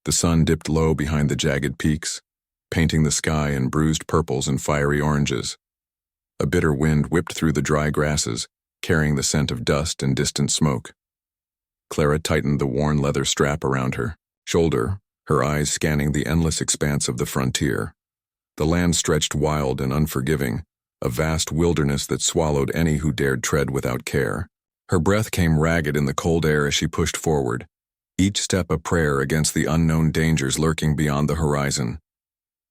The sun dipped low behind the jagged peaks, painting the sky in bruised purples and fiery oranges. A bitter wind whipped through the dry grasses, carrying the scent of dust and distant smoke. Clara tightened the worn leather strap around her shoulder, her eyes scanning the endless expanse of the frontier. The land stretched wild and unforgiving, a vast wilderness that swallowed any who dared tread without care. Her breath came ragged in the cold air as she pushed forward, each step a prayer against the unknown dangers lurking beyond the horizon.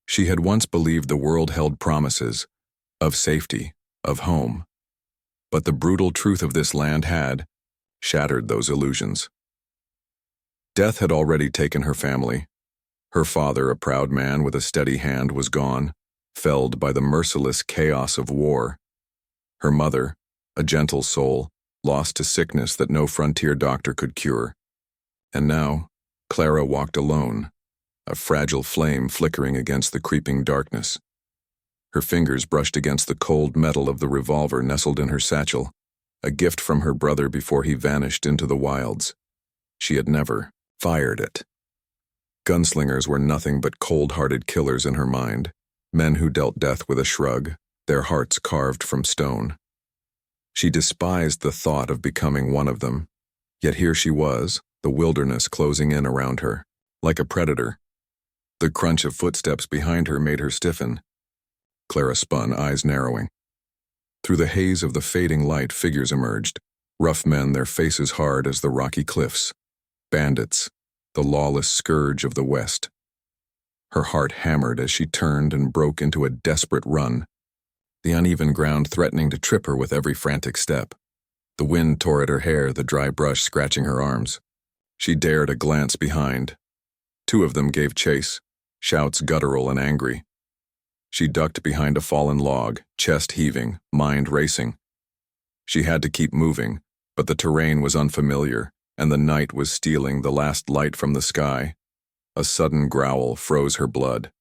She had once believed the world held promises of safety, of home. But the brutal truth of this land had shattered those illusions. Death had already taken her family. Her father, a proud man with a steady hand, was gone, felled by the merciless chaos of war. Her mother, a gentle soul, lost to sickness that no frontier doctor could cure. And now, Clara walked alone, a fragile flame flickering against the creeping darkness. Her fingers brushed against the cold metal of the revolver nestled in her satchel, a gift from her brother before he vanished into the wilds. She had never fired it. Gunslingers were nothing but cold-hearted killers in her mind, men who dealt death with a shrug, their hearts carved from stone. She despised the thought of becoming one of them, yet here she was, the wilderness closing in around her, like a predator. The crunch of footsteps behind her made her stiffen. Clara spun, eyes narrowing. Through the haze of the fading light, figures emerged, rough men, their faces hard as the rocky cliffs. Bandits, the lawless scourge of the West. Her heart hammered as she turned and broke into a desperate run, the uneven ground threatening to trip her with every frantic step. The wind tore at her hair, the dry brush scratching her arms. She dared a glance behind. Two of them gave chase, shouts guttural and angry. She ducked behind a fallen log, chest heaving, mind racing. She had to keep moving, but the terrain was unfamiliar, and the night was stealing the last light from the sky. A sudden growl froze her blood.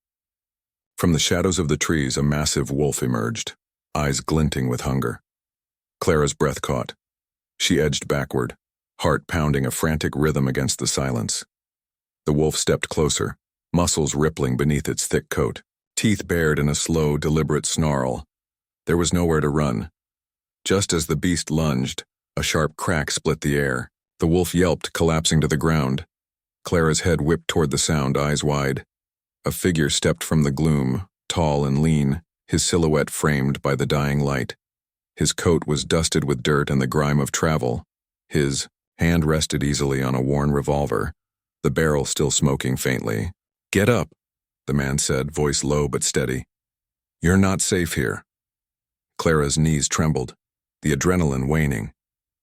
From the shadows of the trees, a massive wolf emerged, eyes glinting with hunger. Clara's breath caught. She edged backward, heart pounding a frantic rhythm against the silence. The wolf stepped closer, muscles rippling beneath its thick coat, teeth bared in a slow, deliberate snarl. There was nowhere to run. Just as the beast lunged, a sharp crack split the air. The wolf yelped, collapsing to the ground. Clara's head whipped toward the sound, eyes wide. A figure stepped from the gloom, tall and lean, his silhouette framed by the dying light. His coat was dusted with dirt and the grime of travel. His hand rested easily on a worn revolver, the barrel still smoking faintly. "Get up," the man said, voice low but steady. "You're not safe here." Clara's knees trembled, the adrenaline waning.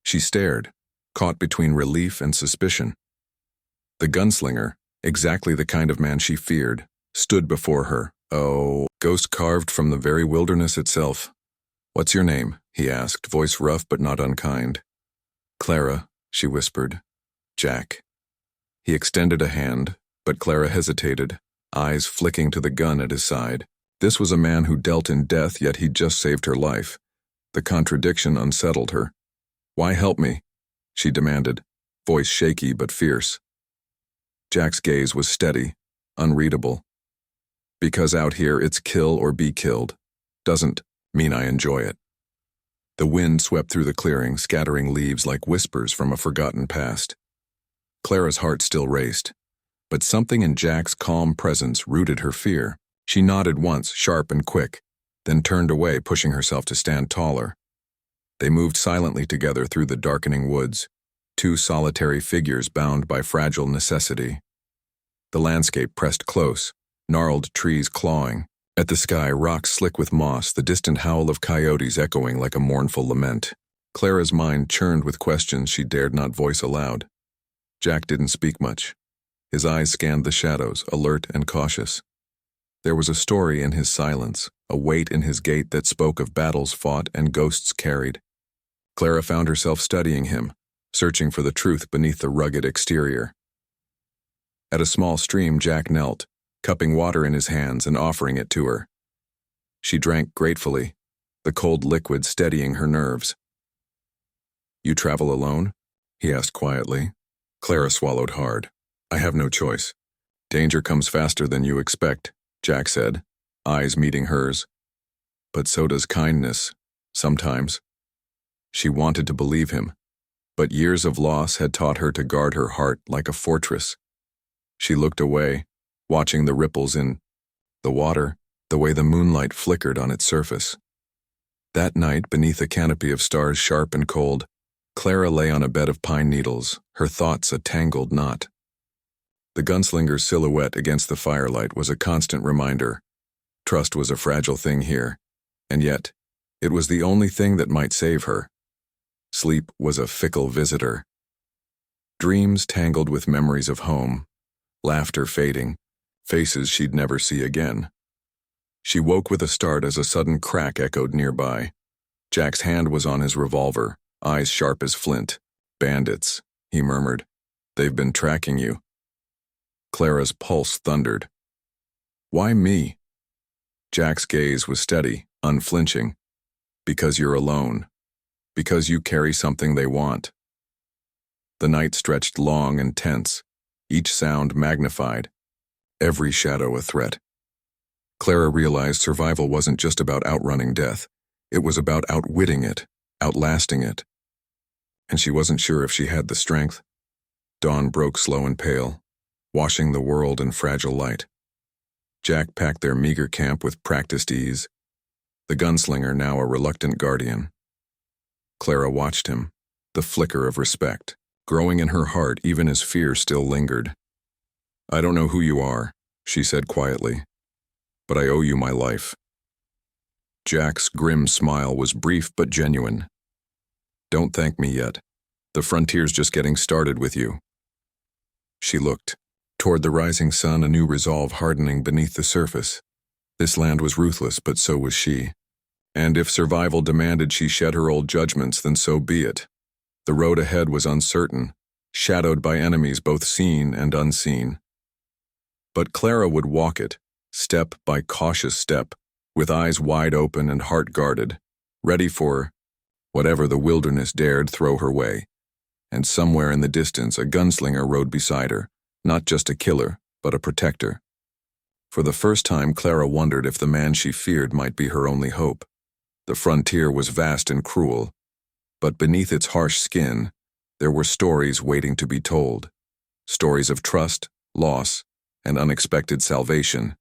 She stared, caught between relief and suspicion. The gunslinger, exactly the kind of man she feared, stood before her. Oh, ghost carved from the very wilderness itself. "What's your name?" he asked, voice rough but not unkind. "Clara," she whispered. "Jack." He extended a hand, but Clara hesitated, eyes flicking to the gun at his side. This was a man who dealt in death, yet he'd just saved her life. The contradiction unsettled her. "Why help me?" she demanded, voice shaky but fierce. Jack's gaze was steady, unreadable. "Because out here it's kill or be killed. Doesn't mean I enjoy it." The wind swept through the clearing, scattering leaves like whispers from a forgotten past. Clara's heart still raced, but something in Jack's calm presence rooted her fear. She nodded once, sharp and quick, then turned away, pushing herself to stand taller. They moved silently together through the darkening woods, two solitary figures bound by fragile necessity. The landscape pressed close, gnarled trees clawing. At the sky, rocks slick with moss, the distant howl of coyotes echoing like a mournful lament. Clara's mind churned with questions she dared not voice aloud. Jack didn't speak much. His eyes scanned the shadows, alert and cautious. There was a story in his silence, a weight in his gait that spoke of battles fought and ghosts carried. Clara found herself studying him, searching for the truth beneath the rugged exterior. At a small stream, Jack knelt, cupping water in his hands and offering it to her. She drank gratefully, the cold liquid steadying her nerves. "You travel alone?" he asked quietly. Clara swallowed hard. "I have no choice. Danger comes faster than you expect, Jack said, eyes meeting hers. But so does kindness, sometimes. She wanted to believe him, but years of loss had taught her to guard her heart like a fortress. She looked away, watching the ripples in the water, the way the moonlight flickered on its surface. That night, beneath a canopy of stars sharp and cold, Clara lay on a bed of pine needles, her thoughts a tangled knot. The gunslinger's silhouette against the firelight was a constant reminder. Trust was a fragile thing here, and yet, it was the only thing that might save her. Sleep was a fickle visitor. Dreams tangled with memories of home, laughter fading, faces she'd never see again. She woke with a start as a sudden crack echoed nearby. Jack's hand was on his revolver, eyes sharp as flint. Bandits, he murmured. They've been tracking you. Clara's pulse thundered. Why me? Jack's gaze was steady, unflinching. Because you're alone. Because you carry something they want. The night stretched long and tense, each sound magnified, every shadow a threat. Clara realized survival wasn't just about outrunning death. It was about outwitting it, outlasting it. And she wasn't sure if she had the strength. Dawn broke slow and pale, washing the world in fragile light. Jack packed their meager camp with practiced ease, the gunslinger now a reluctant guardian. Clara watched him, the flicker of respect, growing in her heart even as fear still lingered. I don't know who you are, she said quietly, but I owe you my life. Jack's grim smile was brief but genuine. Don't thank me yet. The frontier's just getting started with you. She looked. Toward the rising sun, a new resolve hardening beneath the surface. This land was ruthless, but so was she. And if survival demanded she shed her old judgments, then so be it. The road ahead was uncertain, shadowed by enemies both seen and unseen. But Clara would walk it, step by cautious step, with eyes wide open and heart guarded, ready for whatever the wilderness dared throw her way. And somewhere in the distance, a gunslinger rode beside her, not just a killer, but a protector. For the first time, Clara wondered if the man she feared might be her only hope. The frontier was vast and cruel, but beneath its harsh skin, there were stories waiting to be told. Stories of trust, loss, and unexpected salvation.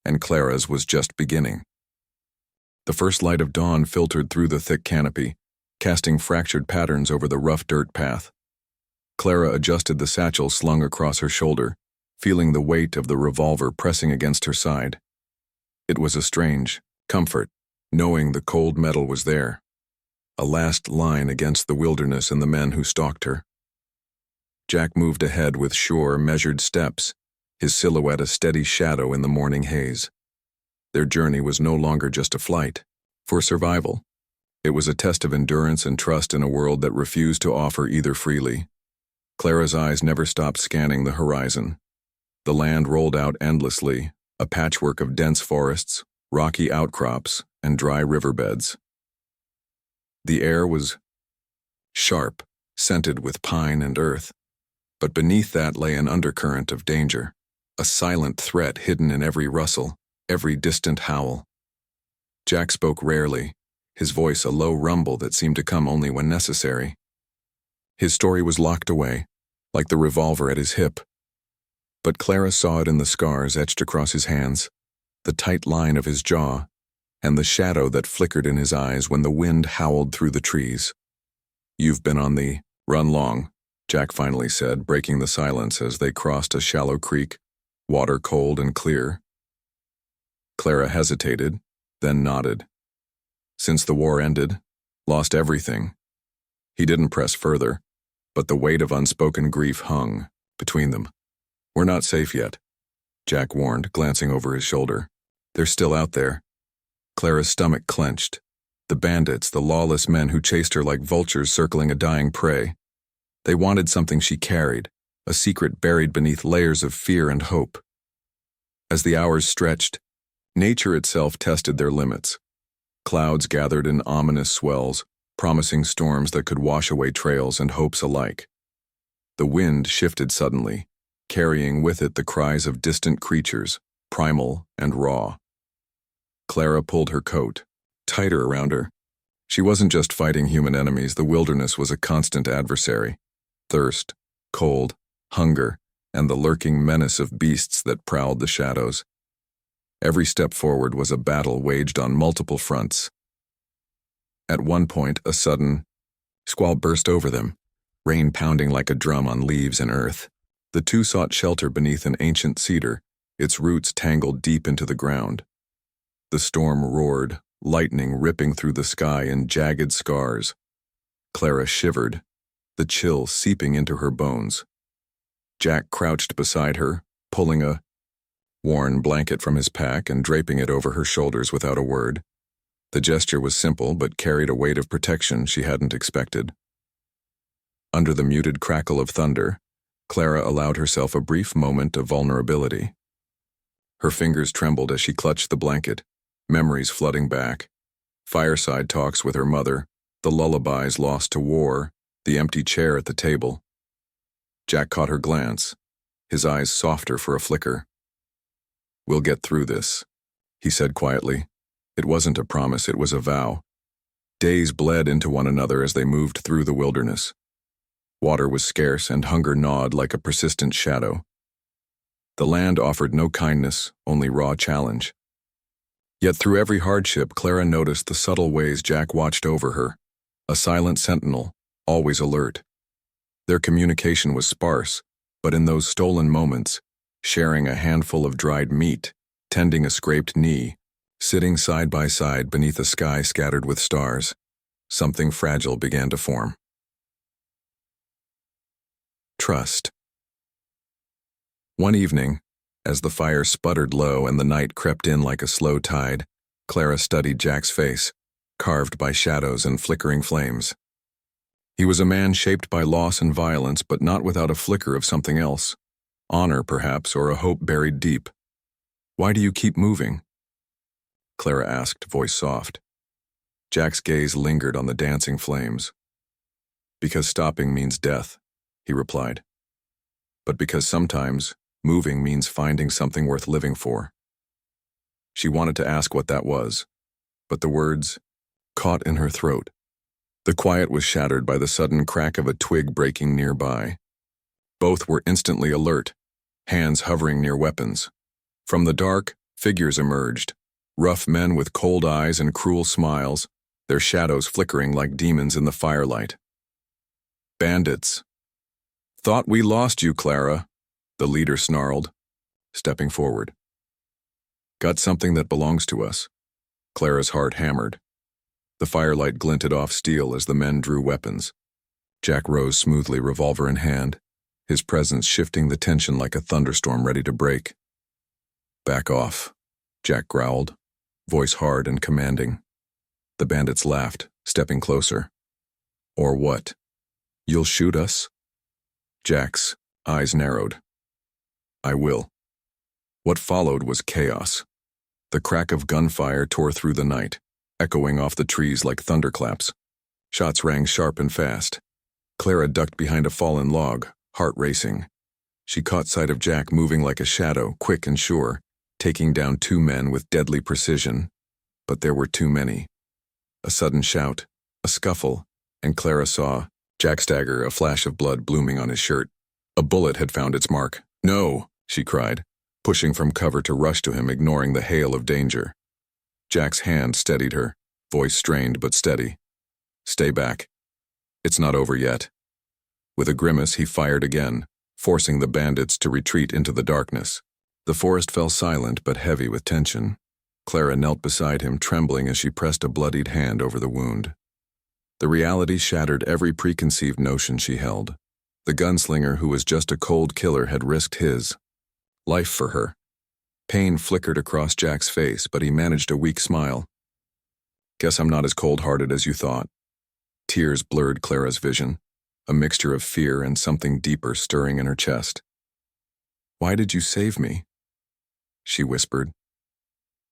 And Clara's was just beginning. The first light of dawn filtered through the thick canopy, casting fractured patterns over the rough dirt path. Clara adjusted the satchel slung across her shoulder, feeling the weight of the revolver pressing against her side. It was a strange comfort, knowing the cold metal was there. A last line against the wilderness and the men who stalked her. Jack moved ahead with sure, measured steps, his silhouette a steady shadow in the morning haze. Their journey was no longer just a flight, for survival. It was a test of endurance and trust in a world that refused to offer either freely. Clara's eyes never stopped scanning the horizon. The land rolled out endlessly, a patchwork of dense forests, rocky outcrops, and dry riverbeds. The air was sharp, scented with pine and earth, but beneath that lay an undercurrent of danger, a silent threat hidden in every rustle, every distant howl. Jack spoke rarely, his voice a low rumble that seemed to come only when necessary. His story was locked away, like the revolver at his hip. But Clara saw it in the scars etched across his hands, the tight line of his jaw, and the shadow that flickered in his eyes when the wind howled through the trees. You've been on the run long, Jack finally said, breaking the silence as they crossed a shallow creek, water cold and clear. Clara hesitated, then nodded. Since the war ended, lost everything. He didn't press further, but the weight of unspoken grief hung between them. We're not safe yet, Jack warned, glancing over his shoulder. They're still out there. Clara's stomach clenched. The bandits, the lawless men who chased her like vultures circling a dying prey. They wanted something she carried, a secret buried beneath layers of fear and hope. As the hours stretched, nature itself tested their limits. Clouds gathered in ominous swells, promising storms that could wash away trails and hopes alike. The wind shifted suddenly, carrying with it the cries of distant creatures, primal and raw. Clara pulled her coat tighter around her. She wasn't just fighting human enemies, the wilderness was a constant adversary. Thirst, cold, hunger, and the lurking menace of beasts that prowled the shadows. Every step forward was a battle waged on multiple fronts. At one point, a sudden squall burst over them, rain pounding like a drum on leaves and earth. The two sought shelter beneath an ancient cedar, its roots tangled deep into the ground. The storm roared, lightning ripping through the sky in jagged scars. Clara shivered, the chill seeping into her bones. Jack crouched beside her, pulling a worn blanket from his pack and draping it over her shoulders without a word. The gesture was simple but carried a weight of protection she hadn't expected. Under the muted crackle of thunder, Clara allowed herself a brief moment of vulnerability. Her fingers trembled as she clutched the blanket, memories flooding back. Fireside talks with her mother, the lullabies lost to war, the empty chair at the table. Jack caught her glance, his eyes softer for a flicker. "We'll get through this," he said quietly. It wasn't a promise, it was a vow. Days bled into one another as they moved through the wilderness. Water was scarce and hunger gnawed like a persistent shadow. The land offered no kindness, only raw challenge. Yet through every hardship, Clara noticed the subtle ways Jack watched over her, a silent sentinel, always alert. Their communication was sparse, but in those stolen moments, sharing a handful of dried meat, tending a scraped knee, sitting side by side beneath a sky scattered with stars, something fragile began to form. Trust. One evening, as the fire sputtered low and the night crept in like a slow tide, Clara studied Jack's face, carved by shadows and flickering flames. He was a man shaped by loss and violence, but not without a flicker of something else. Honor, perhaps, or a hope buried deep. "Why do you keep moving?" Clara asked, voice soft. Jack's gaze lingered on the dancing flames. "Because stopping means death," he replied. "But because sometimes moving means finding something worth living for." She wanted to ask what that was, but the words caught in her throat. The quiet was shattered by the sudden crack of a twig breaking nearby. Both were instantly alert, hands hovering near weapons. From the dark, figures emerged, rough men with cold eyes and cruel smiles, their shadows flickering like demons in the firelight. "Bandits." "Thought we lost you, Clara," the leader snarled, stepping forward. "Got something that belongs to us." Clara's heart hammered. The firelight glinted off steel as the men drew weapons. Jack rose smoothly, revolver in hand, his presence shifting the tension like a thunderstorm ready to break. "Back off," Jack growled, voice hard and commanding. The bandits laughed, stepping closer. "Or what? You'll shoot us?" Jack's eyes narrowed. "I will." What followed was chaos. The crack of gunfire tore through the night, echoing off the trees like thunderclaps. Shots rang sharp and fast. Clara ducked behind a fallen log, heart racing. She caught sight of Jack moving like a shadow, quick and sure, taking down two men with deadly precision. But there were too many. A sudden shout, a scuffle, and Clara saw Jack stagger, a flash of blood blooming on his shirt. A bullet had found its mark. "No!" she cried, pushing from cover to rush to him, ignoring the hail of danger. Jack's hand steadied her, voice strained but steady. "Stay back. It's not over yet." With a grimace, he fired again, forcing the bandits to retreat into the darkness. The forest fell silent but heavy with tension. Clara knelt beside him, trembling as she pressed a bloodied hand over the wound. The reality shattered every preconceived notion she held. The gunslinger who was just a cold killer had risked his life for her. Pain flickered across Jack's face, but he managed a weak smile. "Guess I'm not as cold-hearted as you thought." Tears blurred Clara's vision, a mixture of fear and something deeper stirring in her chest. "Why did you save me?" she whispered.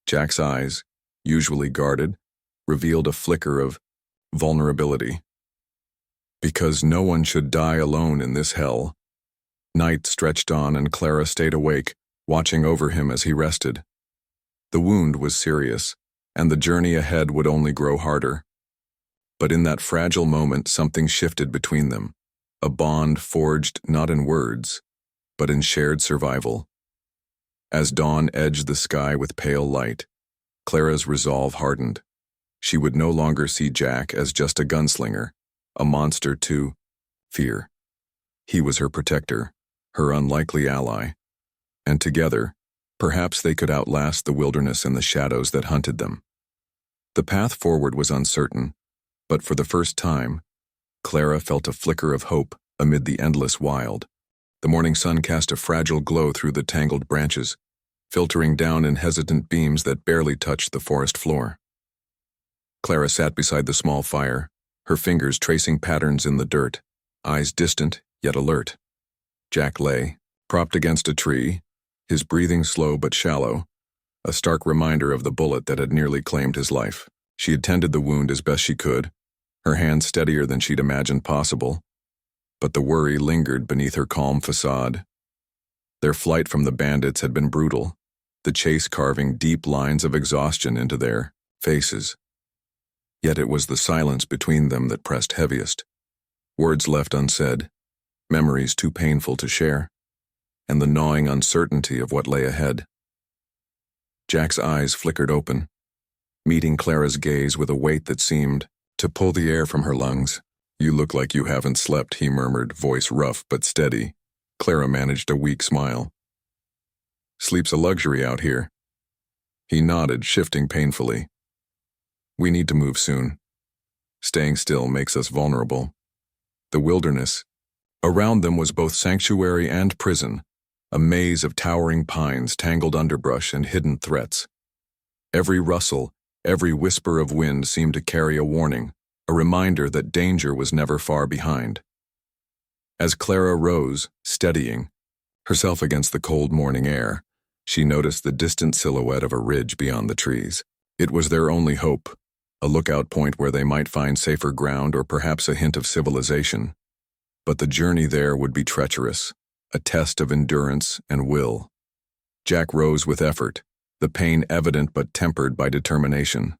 Jack's eyes, usually guarded, revealed a flicker of vulnerability. "Because no one should die alone in this hell." Night stretched on and Clara stayed awake, watching over him as he rested. The wound was serious, and the journey ahead would only grow harder. But in that fragile moment, something shifted between them, a bond forged not in words, but in shared survival. As dawn edged the sky with pale light, Clara's resolve hardened. She would no longer see Jack as just a gunslinger, a monster to fear. He was her protector, her unlikely ally, and together, perhaps they could outlast the wilderness and the shadows that hunted them. The path forward was uncertain, but for the first time, Clara felt a flicker of hope amid the endless wild. The morning sun cast a fragile glow through the tangled branches, filtering down in hesitant beams that barely touched the forest floor. Clara sat beside the small fire, her fingers tracing patterns in the dirt, eyes distant yet alert. Jack lay, propped against a tree, his breathing slow but shallow, a stark reminder of the bullet that had nearly claimed his life. She had tended the wound as best she could, her hands steadier than she'd imagined possible, but the worry lingered beneath her calm facade. Their flight from the bandits had been brutal, the chase carving deep lines of exhaustion into their faces. Yet it was the silence between them that pressed heaviest, words left unsaid, memories too painful to share, and the gnawing uncertainty of what lay ahead. Jack's eyes flickered open, meeting Clara's gaze with a weight that seemed to pull the air from her lungs. "You look like you haven't slept," he murmured, voice rough but steady. Clara managed a weak smile. "Sleep's a luxury out here." He nodded, shifting painfully. "We need to move soon. Staying still makes us vulnerable." The wilderness around them was both sanctuary and prison, a maze of towering pines, tangled underbrush, and hidden threats. Every rustle, every whisper of wind seemed to carry a warning, a reminder that danger was never far behind. As Clara rose, steadying herself against the cold morning air, she noticed the distant silhouette of a ridge beyond the trees. It was their only hope, a lookout point where they might find safer ground or perhaps a hint of civilization. But the journey there would be treacherous, a test of endurance and will. Jack rose with effort, the pain evident but tempered by determination.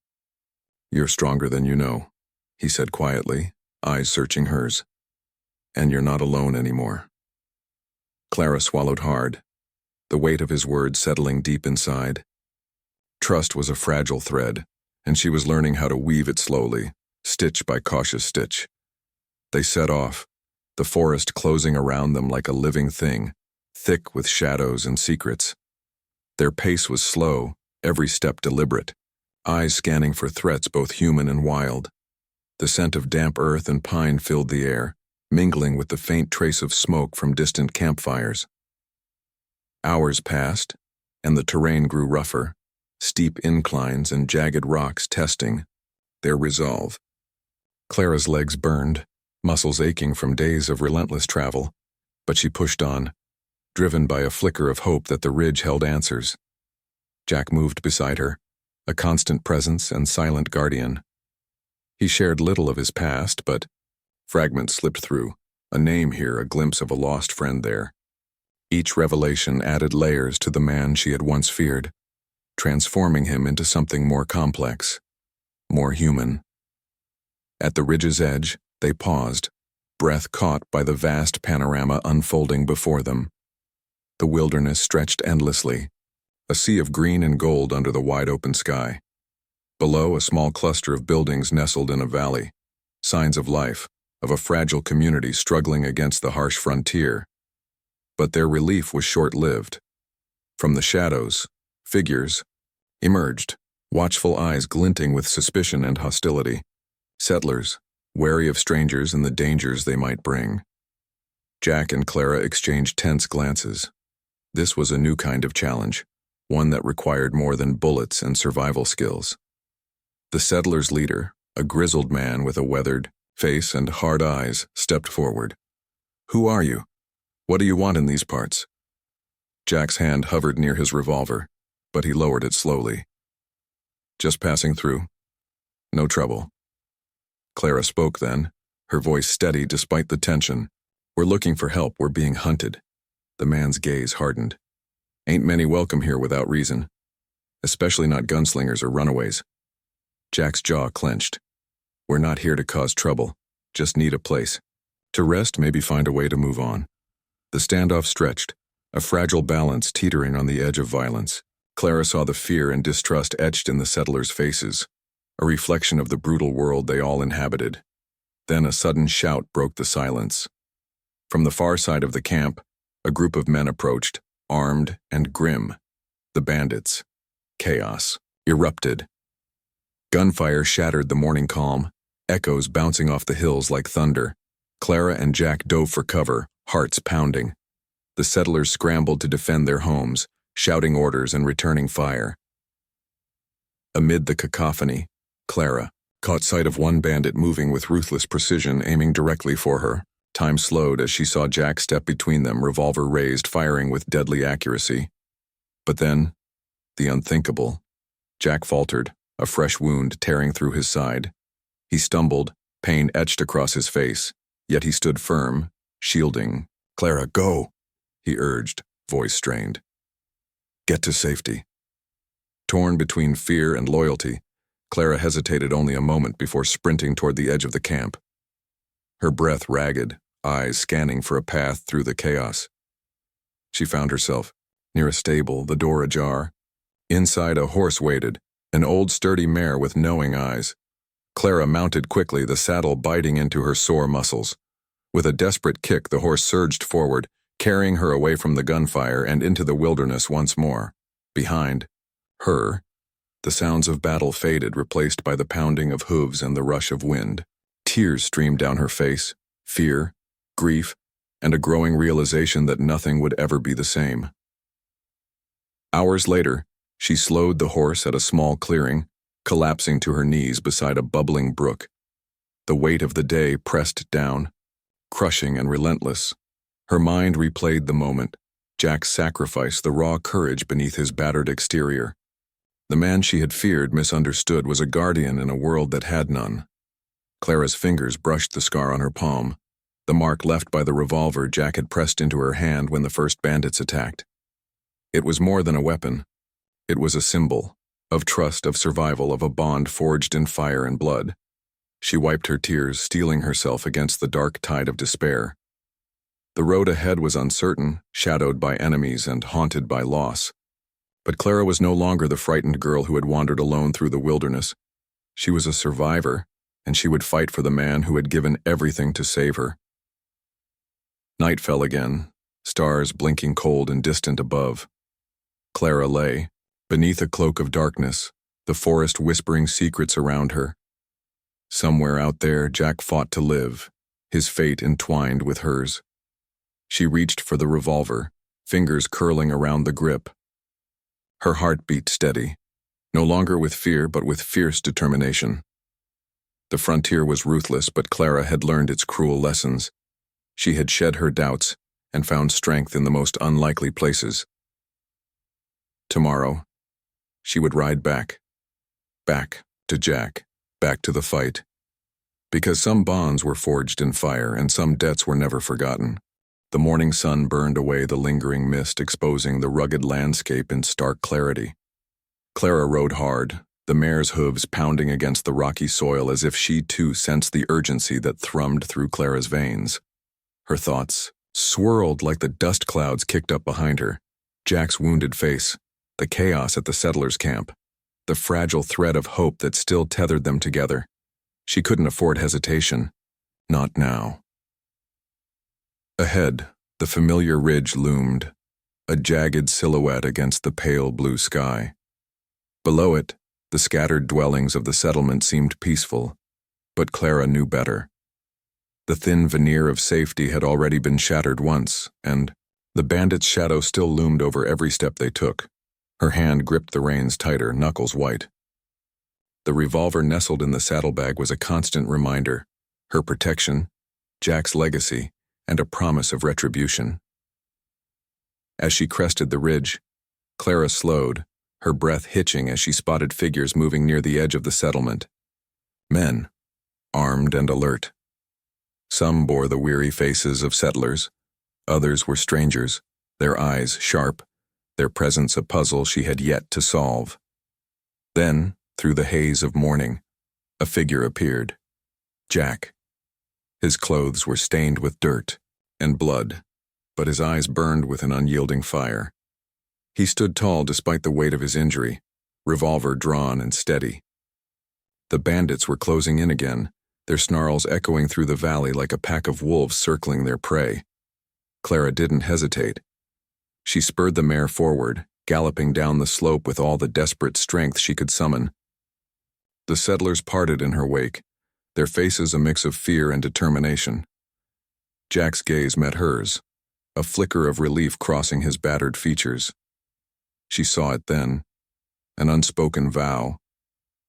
"You're stronger than you know," he said quietly, eyes searching hers. "And you're not alone anymore." Clara swallowed hard, the weight of his words settling deep inside. Trust was a fragile thread, and she was learning how to weave it slowly, stitch by cautious stitch. They set off, the forest closing around them like a living thing, thick with shadows and secrets. Their pace was slow, every step deliberate, eyes scanning for threats both human and wild. The scent of damp earth and pine filled the air, mingling with the faint trace of smoke from distant campfires. Hours passed, and the terrain grew rougher, steep inclines and jagged rocks testing their resolve. Clara's legs burned, muscles aching from days of relentless travel, but she pushed on, driven by a flicker of hope that the ridge held answers. Jack moved beside her, a constant presence and silent guardian. He shared little of his past, but fragments slipped through, a name here, a glimpse of a lost friend there. Each revelation added layers to the man she had once feared, transforming him into something more complex, more human. At the ridge's edge, they paused, breath caught by the vast panorama unfolding before them. The wilderness stretched endlessly, a sea of green and gold under the wide-open sky. Below, a small cluster of buildings nestled in a valley, signs of life, of a fragile community struggling against the harsh frontier. But their relief was short-lived. From the shadows, figures emerged, watchful eyes glinting with suspicion and hostility. Settlers, wary of strangers and the dangers they might bring. Jack and Clara exchanged tense glances. This was a new kind of challenge, one that required more than bullets and survival skills. The settlers' leader, a grizzled man with a weathered face and hard eyes, stepped forward. "Who are you? What do you want in these parts?" Jack's hand hovered near his revolver, but he lowered it slowly. "Just passing through. No trouble." Clara spoke then, her voice steady despite the tension. "We're looking for help. We're being hunted. The man's gaze hardened. Ain't many welcome here without reason, especially not gunslingers or runaways. Jack's jaw clenched. We're not here to cause trouble, just need a place. To rest, maybe find a way to move on. The standoff stretched, a fragile balance teetering on the edge of violence. Clara saw the fear and distrust etched in the settlers' faces, a reflection of the brutal world they all inhabited. Then a sudden shout broke the silence. From the far side of the camp, a group of men approached, armed and grim. The bandits. Chaos erupted. Gunfire shattered the morning calm, echoes bouncing off the hills like thunder. Clara and Jack dove for cover, hearts pounding. The settlers scrambled to defend their homes, shouting orders and returning fire. Amid the cacophony, Clara caught sight of one bandit moving with ruthless precision, aiming directly for her. Time slowed as she saw Jack step between them, revolver raised, firing with deadly accuracy. But then, the unthinkable. Jack faltered, a fresh wound tearing through his side. He stumbled, pain etched across his face, yet he stood firm, shielding. "Clara, go," he urged, voice strained. "Get to safety." Torn between fear and loyalty, Clara hesitated only a moment before sprinting toward the edge of the camp. Her breath ragged, eyes scanning for a path through the chaos. She found herself near a stable, the door ajar. Inside, a horse waited, an old sturdy mare with knowing eyes. Clara mounted quickly, the saddle biting into her sore muscles. With a desperate kick, the horse surged forward, carrying her away from the gunfire and into the wilderness once more. Behind her, the sounds of battle faded, replaced by the pounding of hooves and the rush of wind. Tears streamed down her face, fear, grief, and a growing realization that nothing would ever be the same. Hours later, she slowed the horse at a small clearing, collapsing to her knees beside a bubbling brook. The weight of the day pressed down, crushing and relentless. Her mind replayed the moment, Jack's sacrifice, the raw courage beneath his battered exterior. The man she had feared, misunderstood, was a guardian in a world that had none. Clara's fingers brushed the scar on her palm, the mark left by the revolver Jack had pressed into her hand when the first bandits attacked. It was more than a weapon. It was a symbol of trust, of survival, of a bond forged in fire and blood. She wiped her tears, steeling herself against the dark tide of despair. The road ahead was uncertain, shadowed by enemies and haunted by loss. But Clara was no longer the frightened girl who had wandered alone through the wilderness. She was a survivor, and she would fight for the man who had given everything to save her. Night fell again, stars blinking cold and distant above. Clara lay, beneath a cloak of darkness, the forest whispering secrets around her. Somewhere out there, Jack fought to live, his fate entwined with hers. She reached for the revolver, fingers curling around the grip. Her heart beat steady, no longer with fear but with fierce determination. The frontier was ruthless, but Clara had learned its cruel lessons. She had shed her doubts and found strength in the most unlikely places. Tomorrow, she would ride back to Jack, back to the fight. Because some bonds were forged in fire and some debts were never forgotten. The morning sun burned away the lingering mist, exposing the rugged landscape in stark clarity. Clara rode hard, the mare's hooves pounding against the rocky soil as if she too sensed the urgency that thrummed through Clara's veins. Her thoughts swirled like the dust clouds kicked up behind her. Jack's wounded face, the chaos at the settlers' camp, the fragile thread of hope that still tethered them together. She couldn't afford hesitation. Not now. Ahead, the familiar ridge loomed, a jagged silhouette against the pale blue sky. Below it, the scattered dwellings of the settlement seemed peaceful, but Clara knew better. The thin veneer of safety had already been shattered once, and the bandit's shadow still loomed over every step they took. Her hand gripped the reins tighter, knuckles white. The revolver nestled in the saddlebag was a constant reminder, her protection, Jack's legacy, and a promise of retribution. As she crested the ridge, Clara slowed, her breath hitching as she spotted figures moving near the edge of the settlement. Men, armed and alert. Some bore the weary faces of settlers, others were strangers, their eyes sharp, their presence a puzzle she had yet to solve. Then, through the haze of morning, a figure appeared. Jack. His clothes were stained with dirt and blood, but his eyes burned with an unyielding fire. He stood tall despite the weight of his injury, revolver drawn and steady. The bandits were closing in again, their snarls echoing through the valley like a pack of wolves circling their prey. Clara didn't hesitate. She spurred the mare forward, galloping down the slope with all the desperate strength she could summon. The settlers parted in her wake, their faces a mix of fear and determination. Jack's gaze met hers, a flicker of relief crossing his battered features. She saw it then, an unspoken vow,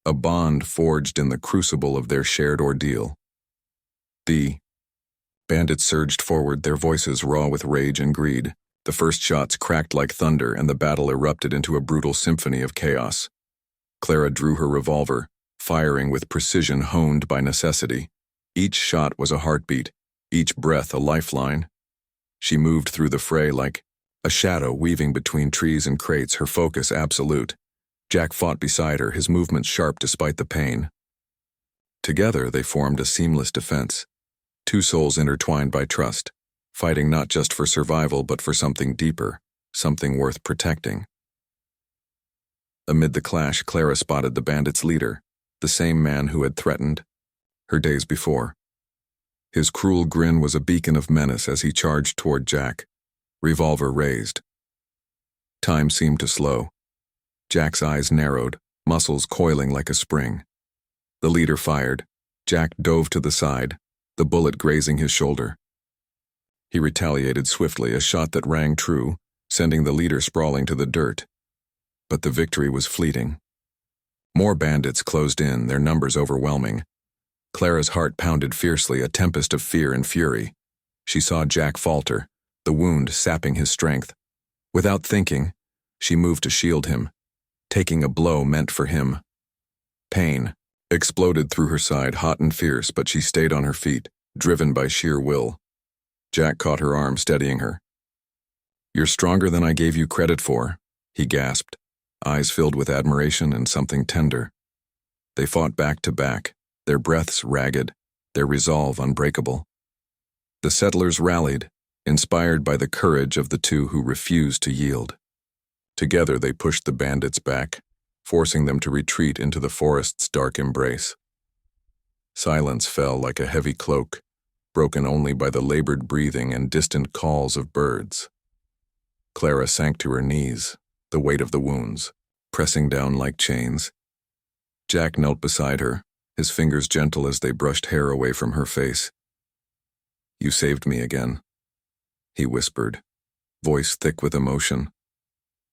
a bond forged in the crucible of their shared ordeal. The bandits surged forward, their voices raw with rage and greed. The first shots cracked like thunder, and the battle erupted into a brutal symphony of chaos. Clara drew her revolver, firing with precision honed by necessity. Each shot was a heartbeat, each breath a lifeline. She moved through the fray like a shadow weaving between trees and crates, her focus absolute. Jack fought beside her, his movements sharp despite the pain. Together they formed a seamless defense, two souls intertwined by trust, fighting not just for survival but for something deeper, something worth protecting. Amid the clash, Clara spotted the bandits' leader, the same man who had threatened her days before. His cruel grin was a beacon of menace as he charged toward Jack, revolver raised. Time seemed to slow. Jack's eyes narrowed, muscles coiling like a spring. The leader fired. Jack dove to the side, the bullet grazing his shoulder. He retaliated swiftly, a shot that rang true, sending the leader sprawling to the dirt. But the victory was fleeting. More bandits closed in, their numbers overwhelming. Clara's heart pounded fiercely, a tempest of fear and fury. She saw Jack falter, the wound sapping his strength. Without thinking, she moved to shield him, taking a blow meant for him. Pain exploded through her side, hot and fierce, but she stayed on her feet, driven by sheer will. Jack caught her arm, steadying her. "You're stronger than I gave you credit for," he gasped, eyes filled with admiration and something tender. They fought back to back, their breaths ragged, their resolve unbreakable. The settlers rallied, inspired by the courage of the two who refused to yield. Together they pushed the bandits back, forcing them to retreat into the forest's dark embrace. Silence fell like a heavy cloak, broken only by the labored breathing and distant calls of birds. Clara sank to her knees, the weight of the wounds pressing down like chains. Jack knelt beside her, his fingers gentle as they brushed hair away from her face. "You saved me again," he whispered, voice thick with emotion.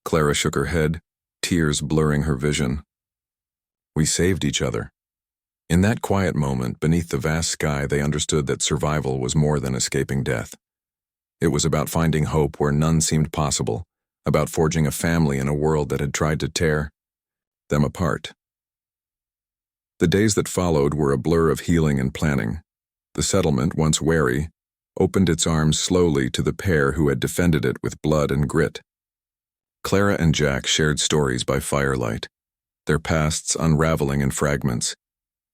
Clara shook her head, tears blurring her vision. "We saved each other." In that quiet moment, beneath the vast sky, they understood that survival was more than escaping death. It was about finding hope where none seemed possible, about forging a family in a world that had tried to tear them apart. The days that followed were a blur of healing and planning. The settlement, once wary, opened its arms slowly to the pair who had defended it with blood and grit. Clara and Jack shared stories by firelight, their pasts unraveling in fragments,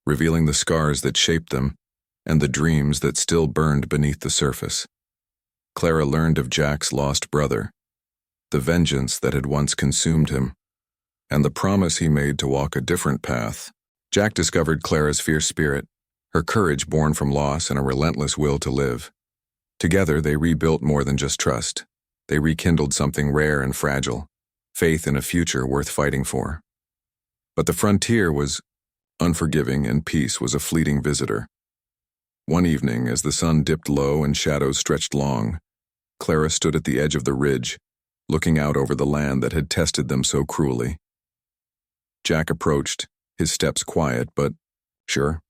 revealing the scars that shaped them and the dreams that still burned beneath the surface. Clara learned of Jack's lost brother, the vengeance that had once consumed him, and the promise he made to walk a different path. Jack discovered Clara's fierce spirit, her courage born from loss and a relentless will to live. Together they rebuilt more than just trust. They rekindled something rare and fragile, faith in a future worth fighting for. But the frontier was unforgiving, and peace was a fleeting visitor. One evening, as the sun dipped low and shadows stretched long, Clara stood at the edge of the ridge, looking out over the land that had tested them so cruelly. Jack approached, his steps quiet, but sure.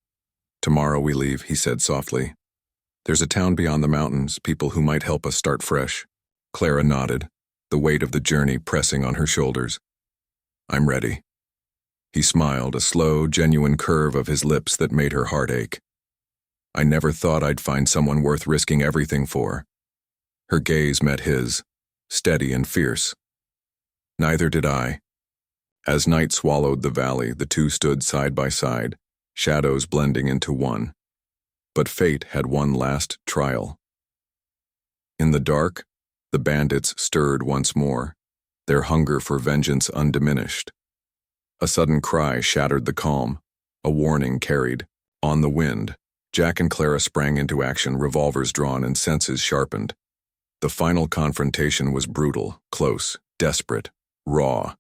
"Tomorrow we leave," he said softly. "There's a town beyond the mountains, people who might help us start fresh." Clara nodded, the weight of the journey pressing on her shoulders. "I'm ready." He smiled, a slow, genuine curve of his lips that made her heart ache. "I never thought I'd find someone worth risking everything for." Her gaze met his, steady and fierce. Neither did I. As night swallowed the valley, the two stood side by side, shadows blending into one. But fate had one last trial. In the dark, the bandits stirred once more, their hunger for vengeance undiminished. A sudden cry shattered the calm, a warning carried. On the wind, Jack and Clara sprang into action, revolvers drawn and senses sharpened. The final confrontation was brutal, close, desperate, raw.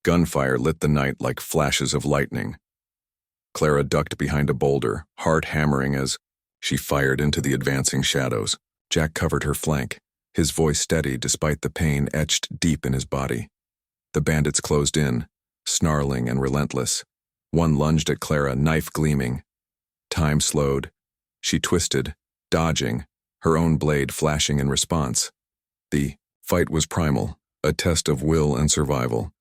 Gunfire lit the night like flashes of lightning. Clara ducked behind a boulder, heart hammering as she fired into the advancing shadows. Jack covered her flank, his voice steady despite the pain etched deep in his body. The bandits closed in, snarling and relentless. One lunged at Clara, knife gleaming. Time slowed. She twisted, dodging, her own blade flashing in response. The fight was primal, a test of will and survival.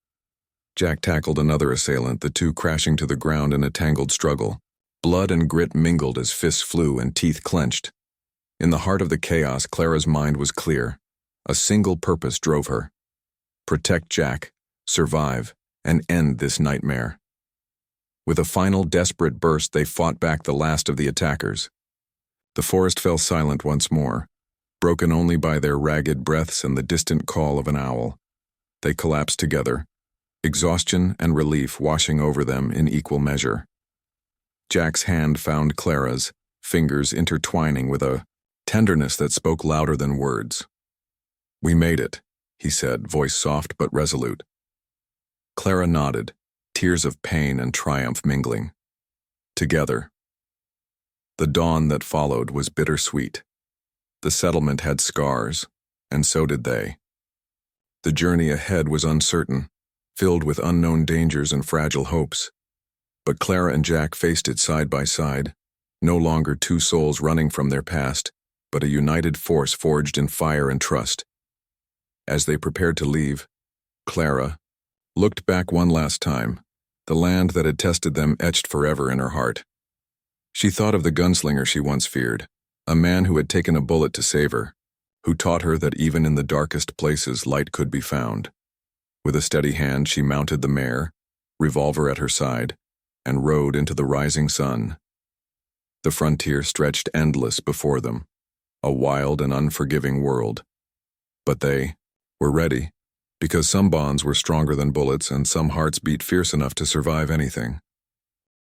Jack tackled another assailant, the two crashing to the ground in a tangled struggle. Blood and grit mingled as fists flew and teeth clenched. In the heart of the chaos, Clara's mind was clear. A single purpose drove her: protect Jack, survive, and end this nightmare. With a final desperate burst, they fought back the last of the attackers. The forest fell silent once more, broken only by their ragged breaths and the distant call of an owl. They collapsed together, exhaustion and relief washing over them in equal measure. Jack's hand found Clara's, fingers intertwining with a tenderness that spoke louder than words. "We made it," he said, voice soft but resolute. Clara nodded, tears of pain and triumph mingling. Together. The dawn that followed was bittersweet. The settlement had scars, and so did they. The journey ahead was uncertain, filled with unknown dangers and fragile hopes. But Clara and Jack faced it side by side, no longer two souls running from their past, but a united force forged in fire and trust. As they prepared to leave, Clara looked back one last time, the land that had tested them etched forever in her heart. She thought of the gunslinger she once feared, a man who had taken a bullet to save her, who taught her that even in the darkest places light could be found. With a steady hand, she mounted the mare, revolver at her side, and rode into the rising sun. The frontier stretched endless before them, a wild and unforgiving world. But they were ready, because some bonds were stronger than bullets and some hearts beat fierce enough to survive anything.